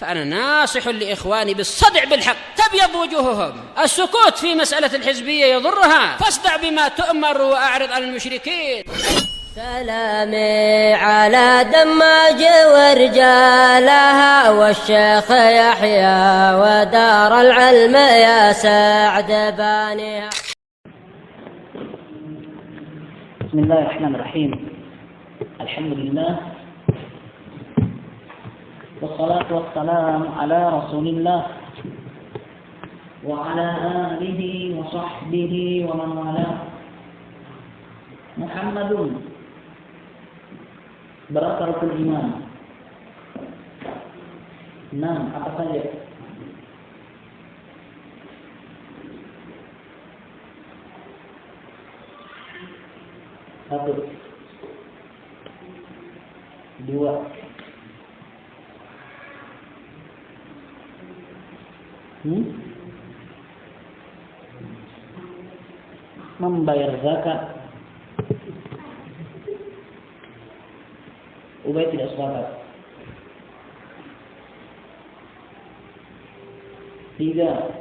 فأنا ناصح لإخواني بالصدع بالحق، تبيض وجوههم. السكوت في مسألة الحزبية يضرها، فاصدع بما تؤمر وأعرض عن المشركين. سلامي على دماج ورجالها والشيخ يحيى ودار العلم يا سعد بانيها. بسم الله الرحمن الرحيم. الحمد لله والصلاة والسلام على رسول الله وعلى آله وصحبه ومن والاه. Muhammadun, berapa rukun iman? 6, apa saja? Satu, 2, membayar zakat. Ubay tidak sepakat. 3,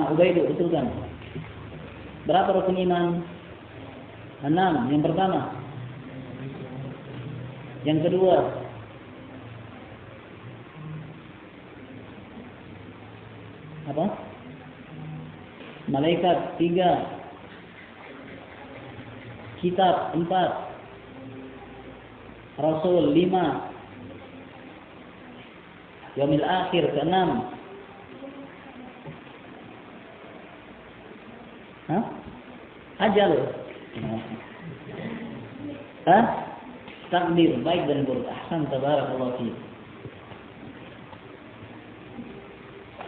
Ubay itu betulkan. Berapa rukun iman? 6. Yang pertama. Yang kedua. Apa? Malaikat 3. Kitab 4. Rasul 5. Yaumil akhir 6. Ajal. Takdir, baik dan buruk. Ahsan, tabarakallahu fiik.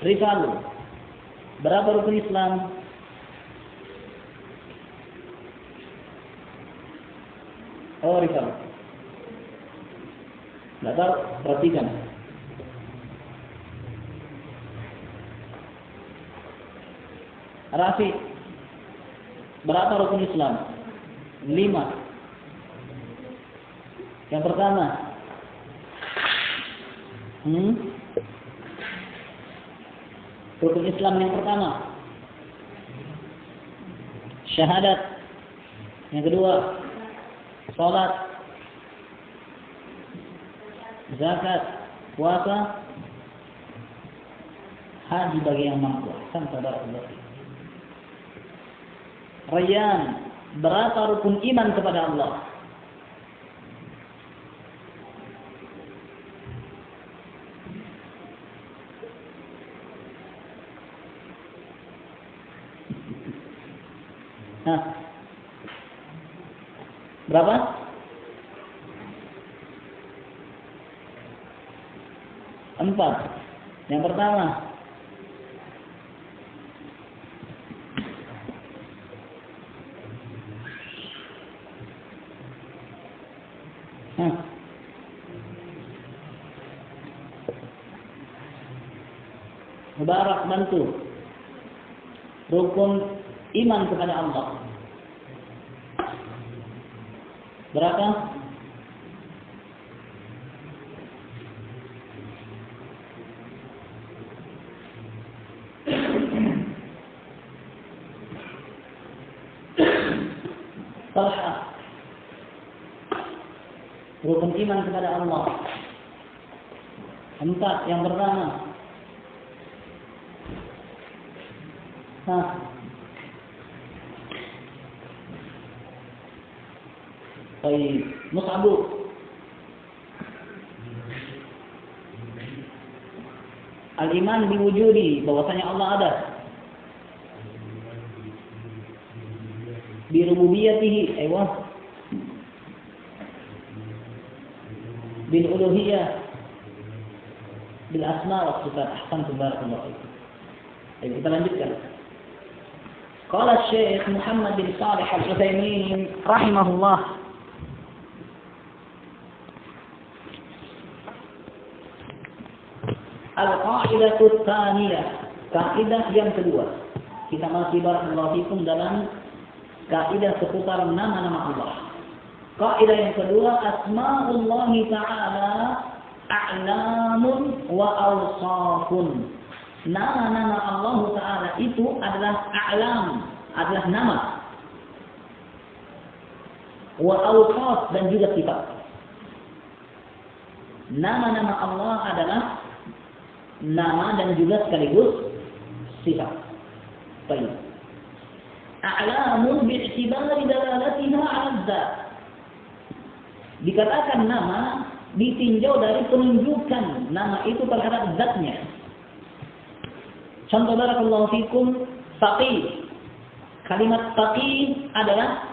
Rifalu, berapa rukun Islam? Oh, rifalu. Tidak tahu, perhatikan. Rafi, berapa rukun Islam? 5. Yang pertama, rukun Islam yang pertama, syahadat. Yang kedua, salat, zakat, puasa, haji bagi yang mampu. Sampai barakallahu. Rayyan, berapa rukun iman kepada Allah? Berapa? 4. Yang pertama, Mubarak bantu. Rukun iman kepada Allah. Berapa? Talha. Rukun iman kepada Allah. 4. Yang pertama. Baik, Mus'ab. Al-iman biwujudi, bahwasanya Allah ada. Bi rububiyyatihi, aywa. Bil uluhiyyah, bil asma wa sifat. Ahsan, tabarakallah. Ayo kita lanjutkan. Qala Syekh Muhammad bin Shalih Al-Utsaimin rahimahullah, al-qa'idatu tsaniyah, kaidah yang kedua. Kita masih barakallahu fikum dalam kaidah seputar nama-nama Allah. Kaidah yang kedua, asma'ullah ta'ala a'lamun wa awsafun. Nama-nama Allah Ta'ala itu adalah a'lam, adalah nama. Wa awsaf, dan juga sifat. Nama-nama Allah adalah nama dan juga sekaligus sifat. Baik. A'lamun bi'tibari dalalatiha 'ala dzat. Dikatakan nama ditinjau dari penunjukan nama itu terhadap zatnya. Contoh barakallahu fikum, faqih. Kalimat faqih adalah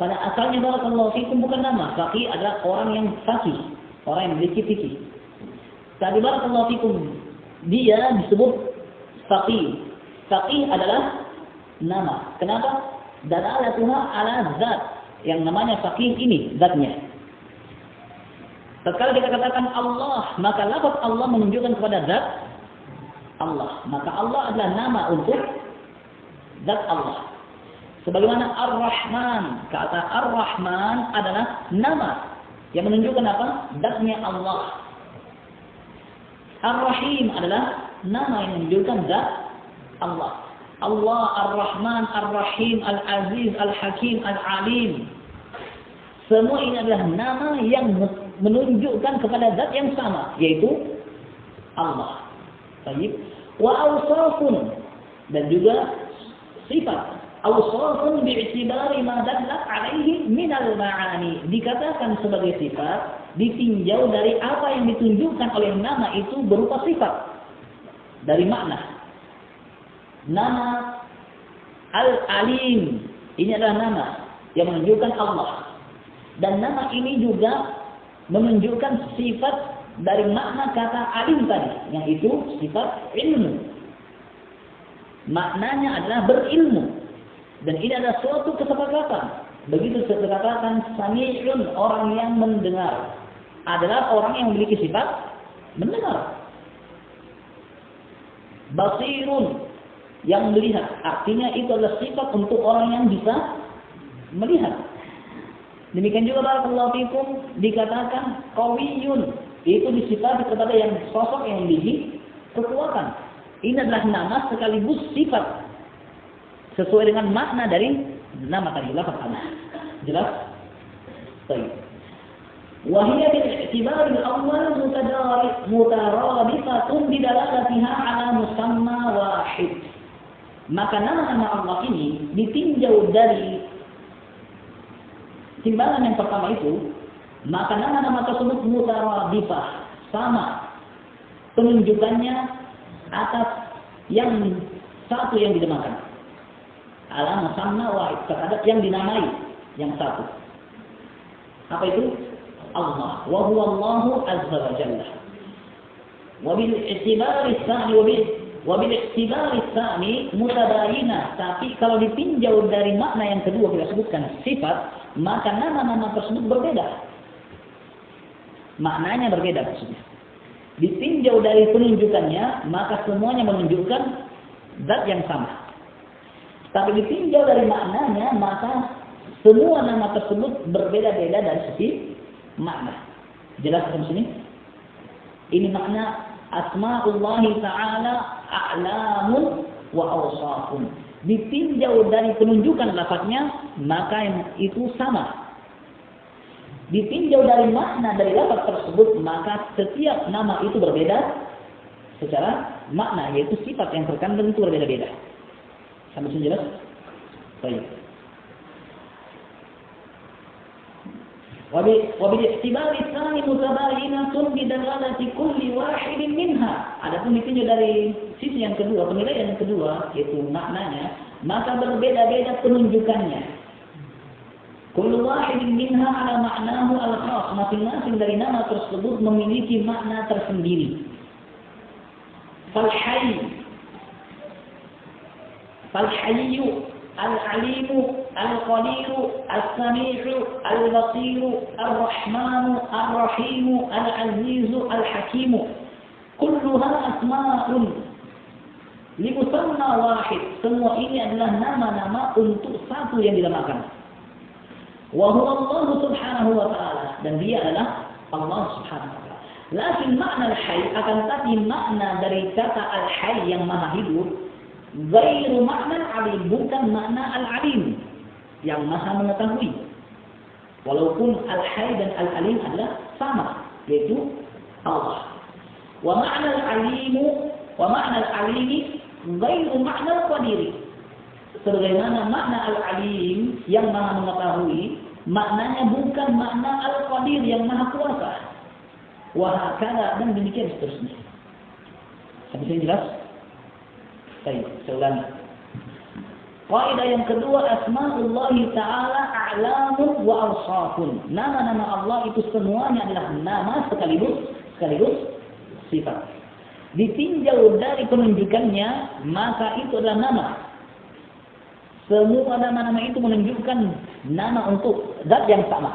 pada asalnya barakallahu fikum bukan nama. Faqih adalah orang yang faqih, orang yang memiliki fikih. Tapi barakallahu fikum, dia disebut faqih. Faqih adalah nama. Kenapa? Dalalatuha 'ala zat. Yang namanya faqih ini zatnya. Tatkala kita katakan Allah, maka lafaz Allah menunjukkan kepada zat Allah. Maka Allah adalah nama untuk zat Allah. Sebagaimana Ar-Rahman, kata Ar-Rahman adalah nama yang menunjukkan apa? Zatnya Allah. Ar-Rahim adalah nama yang menunjukkan zat Allah. Allah Ar-Rahman, Ar-Rahim, Al-Aziz, Al-Hakim, Al-Alim. Semua ini adalah nama yang menunjukkan kepada zat yang sama, yaitu Allah. Baik. Wa awsafun, dan juga sifat. Awsafun bi'tibari ma dallat alaihi minal ma'ani. Dikatakan sebagai sifat ditinjau dari apa yang ditunjukkan oleh nama itu berupa sifat. Dari makna. Nama Al-Alim, ini adalah nama yang menunjukkan Allah. Dan nama ini juga menunjukkan sifat dari makna kata alim tadi, yang itu sifat ilmu. Maknanya adalah berilmu. Dan ini adalah suatu kesepakatan. Begitu kesepakatan sami'un, orang yang mendengar, adalah orang yang memiliki sifat mendengar. Basirun, yang melihat. Artinya itu adalah sifat untuk orang yang bisa melihat. Demikian juga barakallahu fikum dikatakan qawiyun, itu disifati kepada yang sosok yang memiliki kekuatan. Ini adalah nama sekaligus sifat sesuai dengan makna dari nama tadi, lafaz tadi. Jelas? Baik. Wa hiya bil i'tibar al-awwal mutarabitatun bi dalalatiha 'ala musamma wahid. Maka nama-nama Allah ini ditinjau dari timbangan yang pertama itu, maka nama-nama tersebut mutarabifah, sama penunjukannya atas yang satu yang dinamakan. Ala musamma wahid, terhadap yang dinamai yang satu. Apa itu? Allah. Wa huwa Allahu azza wa jalla. Wa bil i'tibari tsani mutabayinah. Tapi kalau ditinjau dari makna yang kedua kita sebutkan sifat, maka nama-nama tersebut berbeda. Maknanya berbeda maksudnya. Ditinjau dari penunjukannya, maka semuanya menunjukkan zat yang sama. Tapi ditinjau dari maknanya, maka semua nama tersebut berbeda-beda dari sisi makna. Jelas di sini? Ini makna asma'ullahi ta'ala a'lamun wa awsafun. Ditinjau dari penunjukan lafaznya, maka yang itu sama. Ditinjau dari makna dari lafaz tersebut, maka setiap nama itu berbeda secara makna, yaitu sifat yang terkandung itu berbeda-beda. Sampai sini jelas? Baik. Wabil-i'tibari tsani mutabayinatun bidalalati kulli wahidin minha. Adapun ditinjau dari sisi yang kedua, penilaian yang kedua, yaitu maknanya, maka berbeda-beda penunjukannya. Kullu wahidin minha ala ma'nahu al-khas. Masing-masing dari nama tersebut memiliki makna tersendiri. Fal-hayyu, al-alimu, al-qadiru, al-sami'u, al-basiru, al-rahmanu, al-rahimu, al-azizu, al-hakimu. Kulluha asma'un Limusamma wahid. Semua ini adalah nama-nama untuk satu yang dinamakan. Wa huwa Allah subhanahu wa ta'ala. Dan dia adalah Allah subhanahu wa ta'ala. Lakin makna al-hayy, akan tapi makna dari kata al-hayy yang maha hidup, ghairu makna al-alim, bukan makna al-alim yang maha mengetahui. Walaupun al-hayy dan al-alim adalah sama, yaitu Allah. Wa makna al-alimi ghairu makna al-qadir. Sebagaimana makna al-alim yang maha mengetahui, maknanya bukan makna al-qadir yang maha kuasa. Wa hakala, dan demikian seterusnya. Sampai sini jelas? Baik, saya ulangi. Kaidah yang kedua, asmaullah ta'ala a'lamun wa awsafun. Nama-nama Allah itu semuanya adalah nama sekaligus sifat. Ditinjau dari penunjukannya, maka itu adalah nama. Semua nama-nama itu menunjukkan nama untuk zat yang sama.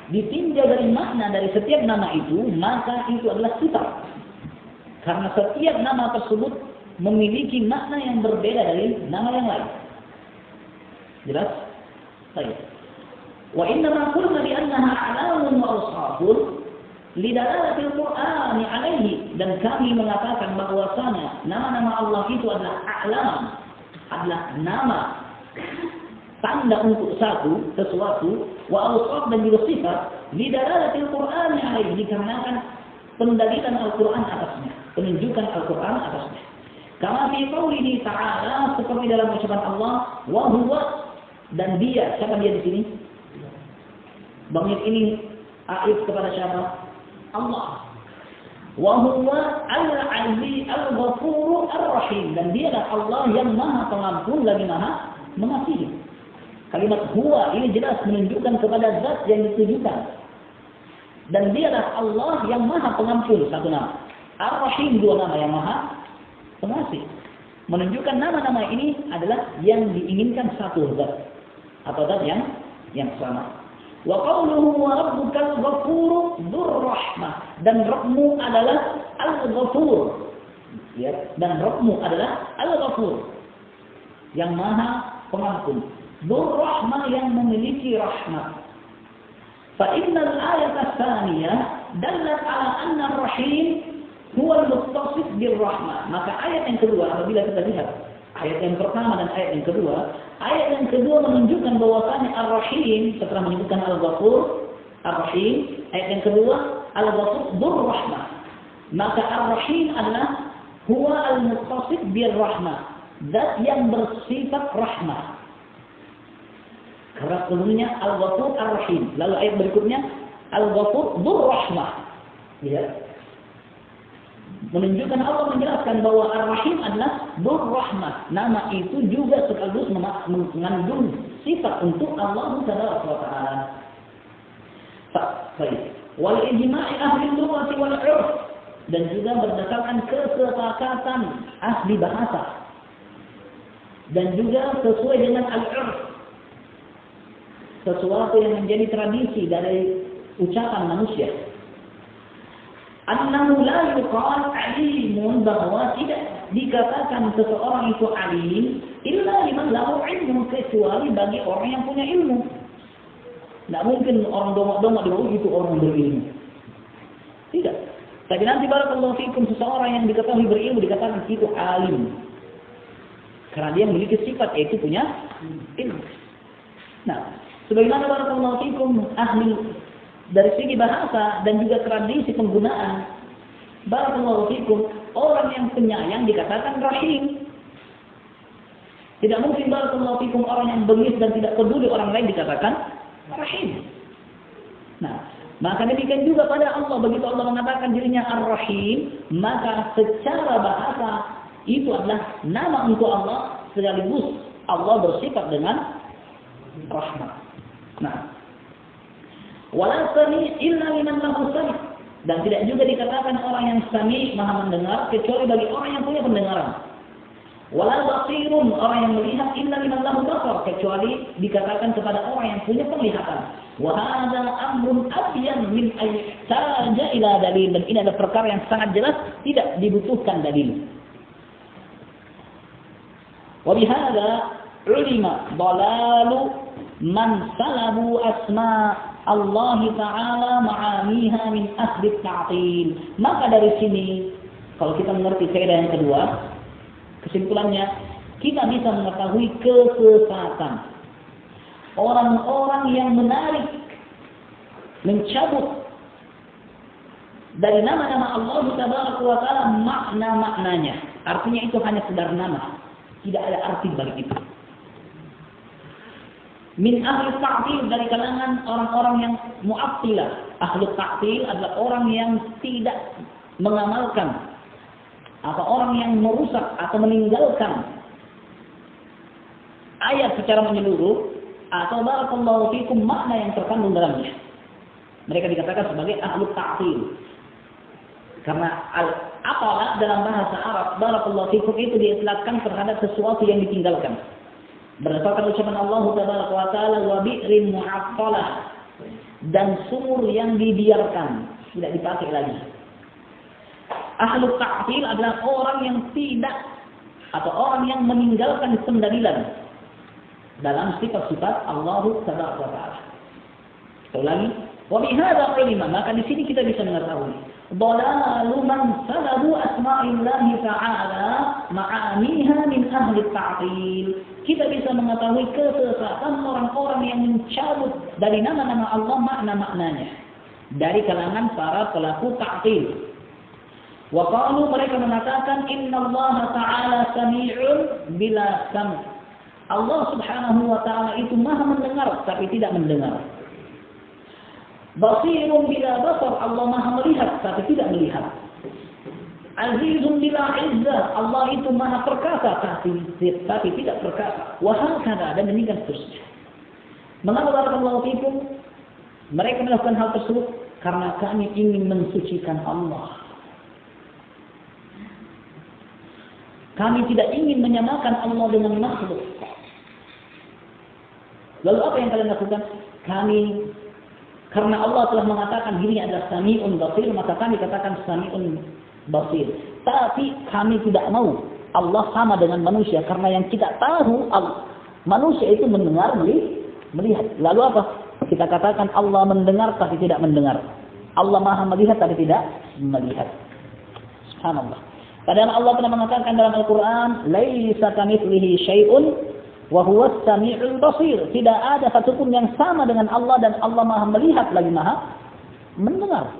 Ditinjau dari makna dari setiap nama itu, maka itu adalah sifat. Karena setiap nama tersebut memiliki makna yang berbeda dari nama yang lain. Jelas? Baik. Wa inna ma qulna bi annaha a'lamun wa awsafun lidalalatil Qur'ani 'alaihi, dan kami mengatakan bahwasanya nama-nama Allah itu adalah a'lam, adalah nama tanda untuk sesuatu, wa awsaf, dan juga sifat, lidalalatil Qur'ani 'alaihi, dikarenakan pendalilan Al-Qur'an atasnya, penunjukan Al-Qur'an atasnya. Kama fi qoulihi ta'ala, seperti dalam ucapan Allah, wa huwa, dan dia. Siapa dia di sini? Bangit ini aib kepada siapa? Allah. Wa huwa al-'aziz al-ghafur ar-rahim, dan dia adalah Allah yang maha pengampun lagi maha mengasihi. Kalimat huwa ini jelas menunjukkan kepada zat yang ditujukan. Dan dia adalah Allah yang maha pengampun, satu nama. Ar-Rahim, dua nama, yang maha pengasih. Menunjukkan nama-nama ini adalah yang diinginkan satu zat atau zat yang sama. Wa qawluhu wa rabbukal ghafuru dzur rahmah, dan Rabbmu adalah al-ghafur. Ya, dan Rabbmu adalah al-ghafur, yang maha pengampun. Dzur rahmah, yang memiliki rahmat. Fa innal ayata tsaniyah dallat ala anna ar-rahim huwa al-muttasif bir-rahmah. Maka ayat yang kedua, apabila kita lihat ayat yang pertama dan ayat yang kedua menunjukkan bahwasanya Ar-Rahim, setelah menyebutkan Al-Ghafur, Ar-Rahim, ayat yang kedua Al-Ghafur dzur-rahmah. Maka Ar-Rahim adalah huwa al-muttasif bir-rahmah, zat yang bersifat rahmah. Karena sebelumnya Al-Ghafur Ar-Rahim, lalu ayat berikutnya Al-Ghafur dzur-rahmah. Ya. Menunjukkan, Allah menjelaskan bahwa Ar-Rahim adalah Dzur-Rahmah. Nama itu juga sekaligus mengandung sifat untuk Allah Subhanahu wa ta'ala. Baik. Wal ijma'i ahli lughati wal 'urf, dan juga berdasarkan kesepakatan ahli bahasa. Dan juga sesuai dengan al-'urf, sesuatu yang menjadi tradisi dari ucapan manusia. Annahu la yuqal alimun, bahwa tidak dikatakan seseorang itu alim illa liman lahu ilmu, kecuali bagi orang yang punya ilmu. Tidak mungkin orang dongak-dongak di bawah itu orang berilmu. Tidak. Tapi nanti barakallahu fikum, seseorang yang diketahui berilmu dikatakan itu alim, karena dia memiliki sifat yaitu punya ilmu. Nah, sebagaimana barakallahu fikum ahli dari segi bahasa dan juga tradisi penggunaan, barakallahu fikum, orang yang penyayang dikatakan rahim. Tidak mungkin barakallahu fikum orang yang bengis dan tidak peduli orang lain dikatakan rahim. Nah, maka demikian juga pada Allah, begitu Allah mengatakan dirinya Ar-Rahim, maka secara bahasa itu adalah nama untuk Allah, sekaligus Allah bersifat dengan rahmat. Nah, wala sami illa liman lahu sami, dan tidak juga dikatakan orang yang sami, maha mendengar, kecuali bagi orang yang punya pendengaran. Wala basirun, orang yang melihat, illa liman lahu basar, kecuali dikatakan kepada orang yang punya penglihatan. Wa hadza amrun abyan min aytaja ila dalil, dan ini adalah perkara yang sangat jelas tidak dibutuhkan dalil. Wa bihadza ulima dalalu man salabu asma Allah Ta'ala ma'aniha min ahli ta'til. Maka dari sini kalau kita mengerti kaidah yang kedua, kesimpulannya kita bisa mengetahui kesesatan orang-orang yang menarik, mencabut dari nama-nama Allah Tabaraka wa Ta'ala makna-maknanya. Artinya itu hanya sekedar nama, tidak ada arti balik itu. Min ahli ta'til, dari kalangan orang-orang yang mu'attilah. Ahli ta'til adalah orang yang tidak mengamalkan atau orang yang merusak atau meninggalkan ayat secara menyeluruh atau barakallahu fikum makna yang terkandung dalamnya. Mereka dikatakan sebagai ahli ta'til. Karena apalah dalam bahasa Arab barakallahu fikum itu diitlaqkan terhadap sesuatu yang ditinggalkan. Berdasarkan ucapan Allah Tabaraka wa Ta'ala, wa bi'rin mu'attalah, dan sumur yang dibiarkan, tidak dipakai lagi. Ahlu ta'til adalah orang yang tidak atau orang yang meninggalkan pendalilan dalam sifat-sifat Allah Tabaraka wa Ta'ala. Sekali lagi, wa bihadza ulima, maka di sini kita bisa mengetahui dalalu man salabu asma'illahi ta'ala ma'aniha min ahli ta'til. Kita bisa mengetahui kesesatan orang-orang yang mencabut dari nama-nama Allah makna-maknanya dari kalangan para pelaku ta'til. Wa qalu, mereka mengatakan innallaha ta'ala sami'un bila sam'. Allah Subhanahu wa ta'ala itu Maha mendengar tapi tidak mendengar. Basirun bila basar, Allah Maha melihat tapi tidak melihat. Azizun bila izzah, Allah itu Maha perkasa tapi tidak perkasa. Wa hakadha, dan demikian seterusnya. Mengapa barakallahu fikum mereka melakukan hal tersebut? Karena kami ingin mensucikan Allah. Kami tidak ingin menyamakan Allah dengan makhluk. Lalu apa yang kalian lakukan? Karena Allah telah mengatakan dirinya adalah Sami'un Basir, maka kami katakan Sami'un Basir. Tapi kami tidak mau Allah sama dengan manusia, karena yang kita tahu manusia itu mendengar, melihat. Lalu apa? Kita katakan Allah mendengar tapi tidak mendengar. Allah Maha melihat tapi tidak melihat. Subhanallah. Padahal Allah telah mengatakan dalam Al-Quran, laisa kamitslihi syai'un wa huwas sami'ul basir. Tidak ada satupun yang sama dengan Allah, dan Allah Maha melihat lagi Maha mendengar.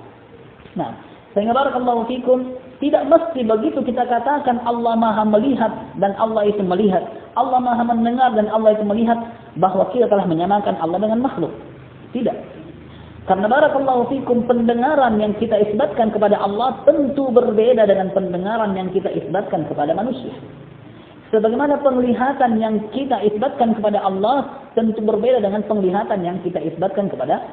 Nah, sehingga barakallahu fikum, tidak mesti begitu kita katakan Allah Maha melihat dan Allah itu melihat, Allah Maha mendengar dan Allah itu melihat, bahwa kita telah menyamakan Allah dengan makhluk. Tidak. Karena barakallahu fikum, pendengaran yang kita isbatkan kepada Allah tentu berbeda dengan pendengaran yang kita isbatkan kepada manusia. Sebagaimana penglihatan yang kita isbatkan kepada Allah tentu berbeda dengan penglihatan yang kita isbatkan kepada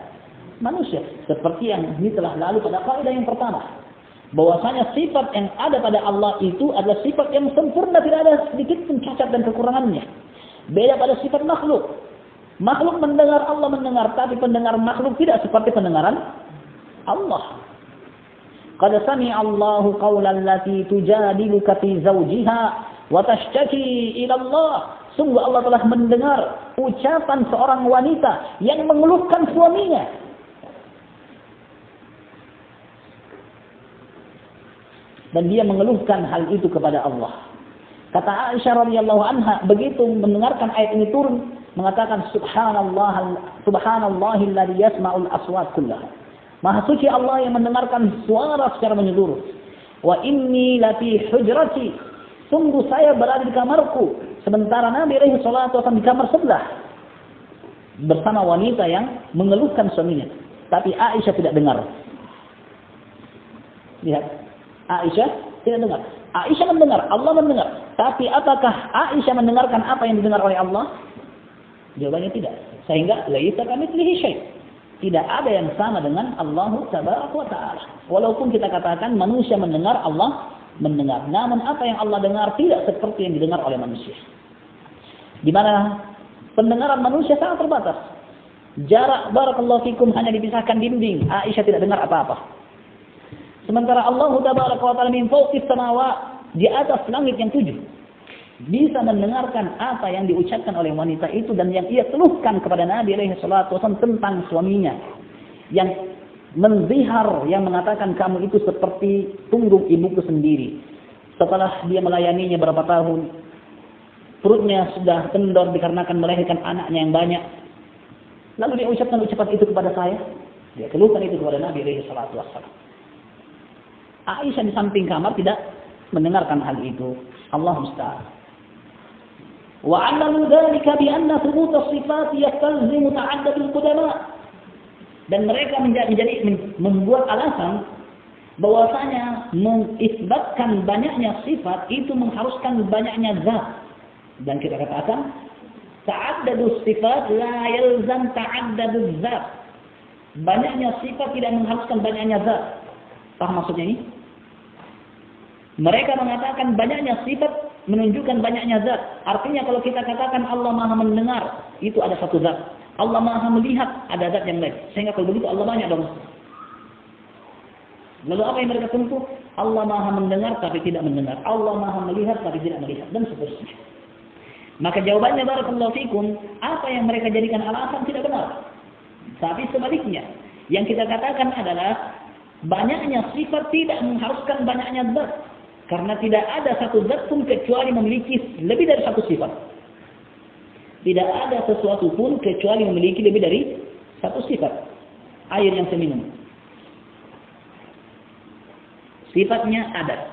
manusia. Seperti yang ini telah lalu pada kaidah yang pertama, bahwasanya sifat yang ada pada Allah itu adalah sifat yang sempurna, tidak ada sedikit pun cacat dan kekurangannya. Beda pada sifat makhluk. Makhluk mendengar, Allah mendengar, tapi pendengar makhluk tidak seperti pendengaran Allah. Qad sami'a Allahu qawlan allati tujadiluka fi zawjiha wa tashtaki ila Allah. Sungguh Allah telah mendengar ucapan seorang wanita yang mengeluhkan suaminya. Dan dia mengeluhkan hal itu kepada Allah. Kata Aisyah radhiyallahu anha, begitu mendengarkan ayat ini turun, mengatakan subhanallahilladzi yasma'ul aswat kullaha. Maha suci Allah yang mendengarkan suara secara menyeluruh. Wa inni lafi hujrati, sungguh saya berada di kamarku, sementara Nabi alaihi salatu wasallam di kamar sebelah bersama wanita yang mengeluhkan suaminya. Tapi Aisyah tidak dengar. Lihat, Aisyah tidak dengar. Aisyah mendengar, Allah mendengar. Tapi apakah Aisyah mendengarkan apa yang didengar oleh Allah? Jawabannya tidak. Sehingga laisa kamitslihi syai'. Tidak ada yang sama dengan Allah Tabaraka wa Ta'ala. Walaupun kita katakan manusia mendengar, Allah mendengar. Namun apa yang Allah dengar tidak seperti yang didengar oleh manusia. Di mana pendengaran manusia sangat terbatas. Jarak barakallahu fikum hanya dipisahkan dinding. Aisyah tidak dengar apa-apa. Sementara Allah Tabaraka wa Ta'ala min fawqis samawat, di atas langit yang 7. bisa mendengarkan apa yang diucapkan oleh wanita itu dan yang ia keluhkan kepada Nabi alaihi salatu wasallam tentang suaminya yang menzihar, yang mengatakan kamu itu seperti punggung ibuku sendiri. Setelah dia melayaninya berapa tahun, perutnya sudah kendor dikarenakan melahirkan anaknya yang banyak. Lalu dia ucapkan ucapan itu kepada saya. Dia keluhkan itu kepada Nabi alaihi salatu wasallam. Aisyah di samping kamar tidak mendengarkan hal itu. Allah musta'an. وَعَلَّمُوا ذَلِكَ بِأَنَّ ثُبُوتَ الصِّفَاتِ يَسْتَلْزِمُ تَعَدُّدَ الْقُدَمَاءِ. Dan mereka membuat alasan bahwasanya mengisbatkan banyaknya sifat itu mengharuskan banyaknya zat. Dan kita katakan ta'addudus sifat la yalzam ta'adduduz zat. Banyaknya sifat tidak mengharuskan banyaknya zat. Paham maksudnya ini? Mereka mengatakan banyaknya sifat menunjukkan banyaknya zat. Artinya kalau kita katakan Allah Maha mendengar, itu ada satu zat. Allah Maha melihat, ada zat yang lain. Sehingga kalau begitu Allah banyak dong. Lalu apa yang mereka tempuh? Allah Maha mendengar tapi tidak mendengar. Allah Maha melihat tapi tidak melihat. Dan seterusnya. Maka jawabannya barakallahu fikum, apa yang mereka jadikan alasan tidak benar. Tapi sebaliknya, yang kita katakan adalah banyaknya sifat tidak mengharuskan banyaknya zat. Karena tidak ada satu zat pun kecuali memiliki lebih dari satu sifat. Tidak ada sesuatu pun kecuali memiliki lebih dari satu sifat. Air yang saya minum, sifatnya ada.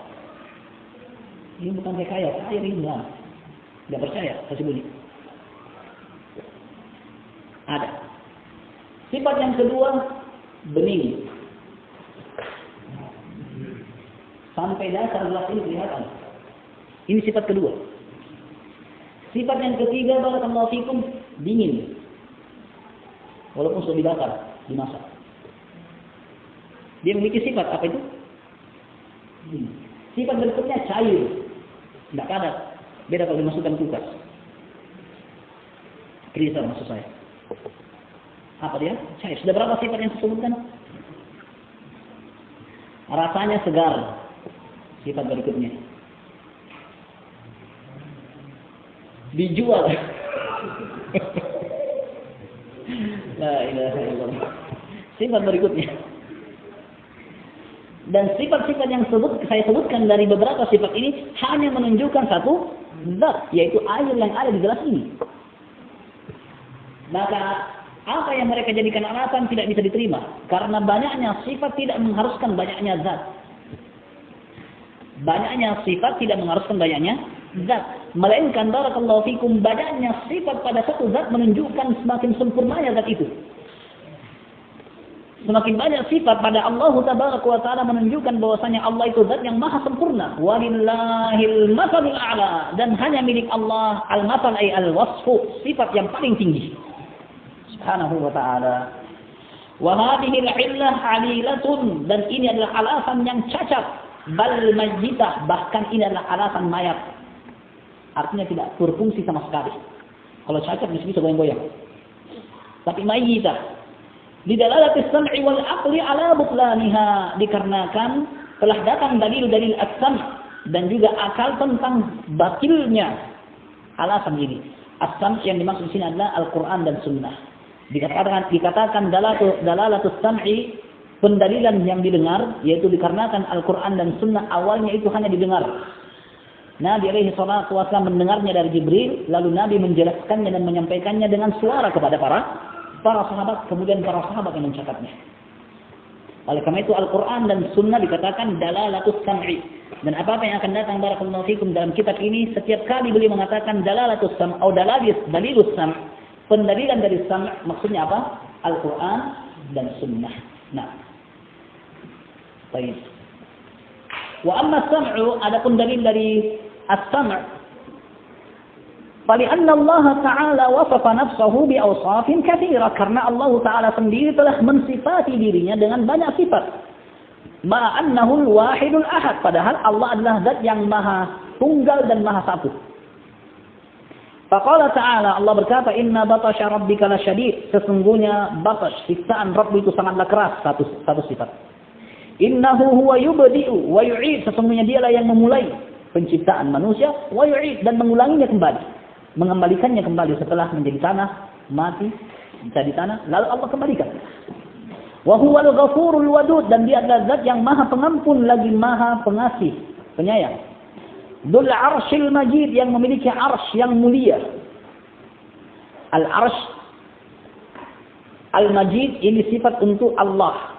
Ini bukan rekayasa, air ini benar. Tidak percaya, kasih bunyi. Ada. Sifat yang kedua, bening. Sampai dasar gelas ini kelihatan. Ini sifat kedua. Sifat yang ketiga, barakallahu fikum, dingin. Walaupun sudah dibakar, dimasak. Dia memiliki sifat apa itu? Sifat berikutnya cair. Tidak padat. Beda kalau dimasukkan kulkas. Freezer maksud saya. Apa dia? Cair. Sudah berapa sifat yang saya sebutkan? Rasanya segar. Sifat berikutnya. Dijual. La ilaha illallah. Sifat berikutnya. Dan sifat-sifat yang saya sebutkan dari beberapa sifat ini hanya menunjukkan satu zat, yaitu air yang ada di gelas ini. Maka apa yang mereka jadikan alasan tidak bisa diterima, karena banyaknya sifat tidak mengharuskan banyaknya zat. Banyaknya sifat tidak mengharuskan banyaknya zat. Melainkan barakallahu fikum, banyaknya sifat pada satu zat menunjukkan semakin sempurnanya zat itu. Semakin banyak sifat pada Allah Tabaraka wa Ta'ala menunjukkan bahwasanya Allah itu zat yang maha sempurna. Walillahil mathalul a'la. Dan hanya milik Allah al-mathal ay al-wasfu, sifat yang paling tinggi. Subhanahu wa ta'ala. Wa hadhihi al-'illah 'alilatun. Dan ini adalah alasan yang cacat. Bal majitah, bahkan ini adalah alasan mayat. Artinya tidak berfungsi sama sekali. Kalau cacat bisa goyang-goyang. Tapi majitah. Lidalalatis sam'i wal aqli ala butlaniha, dikarenakan telah datang dalil-dalil as-sam' dan juga akal tentang batilnya alasan ini. As-sam' yang dimaksud di sini adalah Al-Qur'an dan Sunnah. Dikatakan dalalatus sam'i, pendalilan yang didengar, yaitu dikarenakan Al-Quran dan Sunnah awalnya itu hanya didengar. Nabi alaihi salatu wasallam mendengarnya dari Jibril, lalu Nabi menjelaskannya dan menyampaikannya dengan suara kepada para sahabat, kemudian para sahabat yang mencatatnya. Oleh karena itu Al-Quran dan Sunnah dikatakan dalalatus sam'i. Dan apa-apa yang akan datang barakallahu fikum dalam kitab ini, setiap kali beliau mengatakan dalalatus sam' atau dalilus sam', pendalilan dari sam' maksudnya apa? Al-Quran dan Sunnah. Nah, baik. Wa amma as-sam'u, adapun dalil dari as-sam', fali'anna Allah Ta'ala wasafa nafsahu bi awsafin katsira, karena Allah Ta'ala sendiri telah mensifati dirinya dengan banyak sifat. Ma annahu al-wahidul ahad, padahal Allah adalah zat yang maha tunggal dan maha satu. Faqala Ta'ala, Allah berkata, inna batasya rabbika lasyadid, sesungguhnya batas, siksaan Rabb itu sangatlah keras, satu sifat. Innahu huwa yubdi'u wa yu'id, sesungguhnya dialah yang memulai penciptaan manusia, wa yu'id, dan mengulanginya kembali, mengembalikannya kembali setelah menjadi tanah, mati, jadi tanah, lalu Allah kembalikan. Wa huwal ghafurul wadud, dan dia adalah zat yang maha pengampun lagi maha pengasih, penyayang. Dzul arsyil majid, yang memiliki arsy yang mulia. Al arsy al majid ini sifat untuk Allah,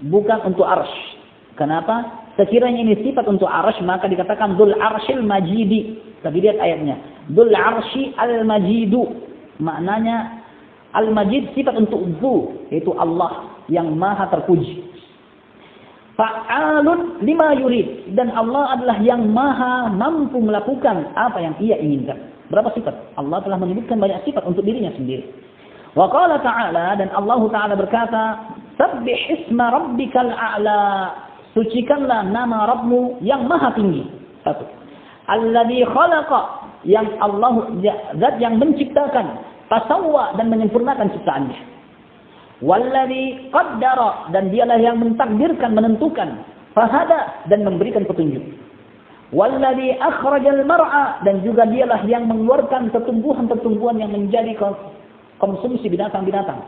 bukan untuk arsy. Kenapa? Sekiranya ini sifat untuk arsy, maka dikatakan dzul arsyil majidi. Tapi lihat ayatnya, dzul arsy al majidu, maknanya al majid sifat untuk dzu, yaitu Allah yang maha terpuji. Fa'alun lima yurid, dan Allah adalah yang maha mampu melakukan apa yang ia inginkan. Berapa sifat? Allah telah menyebutkan banyak sifat untuk dirinya sendiri. Wa qala ta'ala, dan Allah Ta'ala berkata, sabbih isma rabbikal a'la, sucikanlah nama Rabbmu yang maha tinggi. Satu. Alladzi khalaqa, yang Allah, zat yang menciptakan, fasawwa, dan menyempurnakan ciptaannya. Walladzi qaddara, dan dialah yang mentakdirkan, menentukan, fahada, dan memberikan petunjuk. Walladzi akhrajal mar'a, dan juga dialah yang mengeluarkan tumbuhan-tumbuhan yang menjadi konsumsi binatang-binatang,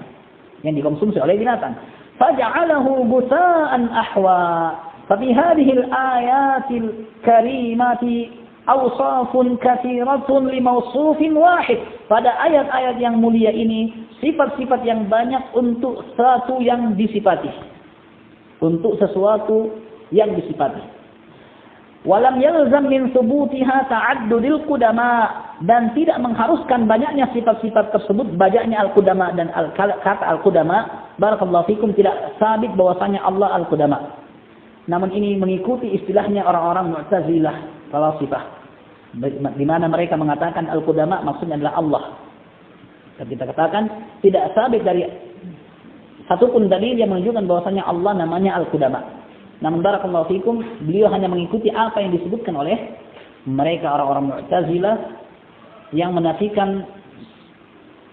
yang dikonsumsi oleh binatang. Faja'alahu gusa'an ahwa. Fabi hadhil ayatil karimati awsafun katsiratun limawsufin wahid. Pada ayat-ayat yang mulia ini sifat-sifat yang banyak untuk sesuatu yang disifati. Untuk sesuatu yang disifati. Walam yalzam min thubutiha ta'addudil qudama, dan tidak mengharuskan banyaknya sifat-sifat tersebut banyaknya al-qudama, dan kata al-qudama barakallahu fikum tidak sabit bahwasanya Allah al-qudama. Namun ini mengikuti istilahnya orang-orang Mu'tazilah, falasifah, di mana mereka mengatakan al-qudama maksudnya adalah Allah. Dan kita katakan tidak sabit dari satupun dalil yang menunjukkan bahwasanya Allah namanya al-qudama. Namun barakallahu fikum, beliau hanya mengikuti apa yang disebutkan oleh mereka orang-orang Mu'tazilah yang menafikan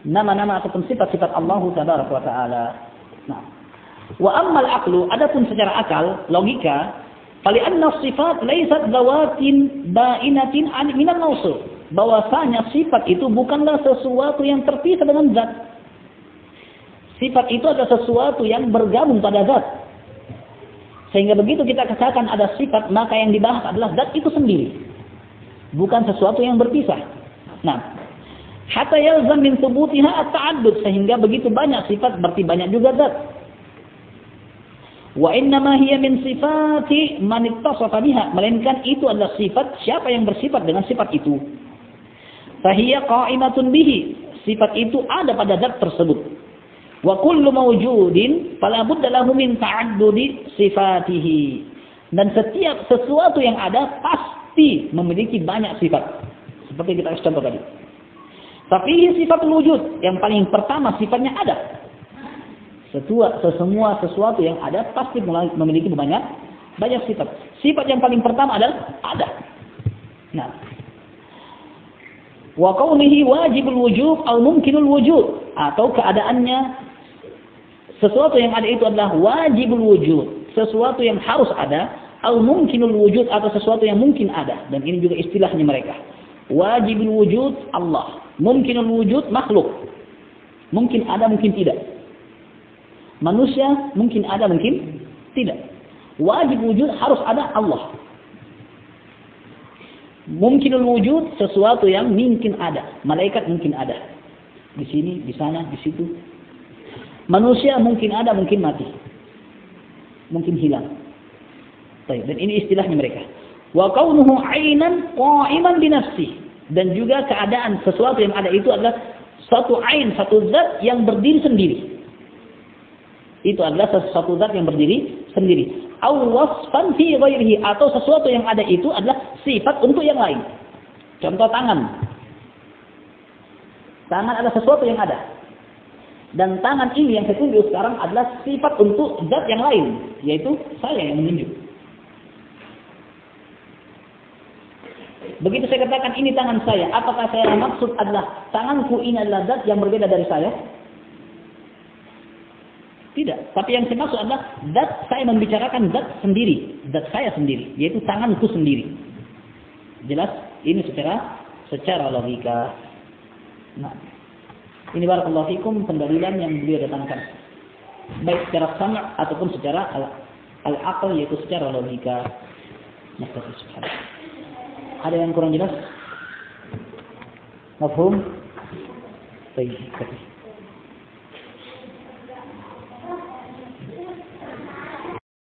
nama-nama ataupun sifat-sifat Allah Tabaraka wa Ta'ala. Nah, wa ammal aqlu, adapun secara akal, logika, fali anna sifat laysat zawatin ba'inatin an min al-mawsuf, bahwasanya sifat itu bukanlah sesuatu yang terpisah dengan zat. Sifat itu adalah sesuatu yang bergabung pada zat. Sehingga begitu kita katakan ada sifat, maka yang dibahas adalah zat itu sendiri, bukan sesuatu yang berpisah. Nah, hatta yalzam min thubutiha at-ta'addud, sehingga begitu banyak sifat berarti banyak juga zat. Wa innama hiya min sifati man ittasafa biha, melainkan itu adalah sifat siapa yang bersifat dengan sifat itu. Fahiya qa'imatun bihi, sifat itu ada pada zat tersebut. Wa kullu mawjudin fala budda lahu min ta'addudi sifatihi, dan setiap sesuatu yang ada pasti memiliki banyak sifat, seperti kita contoh tadi. Tapi sifat wujud, yang paling pertama sifatnya ada. Semua sesuatu yang ada pasti memiliki banyak sifat. Sifat yang paling pertama adalah ada. Nah, wa kaunihi wajibul wujud atau mungkinul wujud, atau keadaannya sesuatu yang ada itu adalah wajibul wujud, sesuatu yang harus ada, atau mungkinul wujud, atau sesuatu yang mungkin ada. Dan ini juga istilahnya mereka. Wajibul wujud Allah, mungkinul wujud makhluk, mungkin ada mungkin tidak. Manusia mungkin ada mungkin tidak. Wajib wujud harus ada Allah. Mungkinul wujud sesuatu yang mungkin ada. Malaikat mungkin ada. Di sini, di sana, di situ. Manusia mungkin ada, mungkin mati. Mungkin hilang. Dan ini istilahnya mereka. Wa kaunuhu 'ainan qa'iman bi nafsihi, dan juga keadaan sesuatu yang ada itu adalah satu ain, satu zat yang berdiri sendiri. Itu adalah sesuatu zat yang berdiri sendiri. Aw wasfan fi ghairihi, atau sesuatu yang ada itu adalah sifat untuk yang lain. Contoh tangan. Tangan adalah sesuatu yang ada. Dan tangan ini yang saya tunjuk sekarang adalah sifat untuk zat yang lain, yaitu saya yang menunjuk. Begitu saya katakan ini tangan saya, apakah saya maksud adalah tanganku ini adalah zat yang berbeda dari saya? Tidak. Tapi yang saya maksud adalah zat, saya membicarakan zat sendiri, zat saya sendiri, yaitu tanganku sendiri. Jelas? Ini secara logika. Nah, ini barakallahu fikum pendalilan yang beliau datangkan. Baik secara sama ataupun secara al-aql, yaitu secara logika. Ada yang kurang jelas? Mafhum? Baik.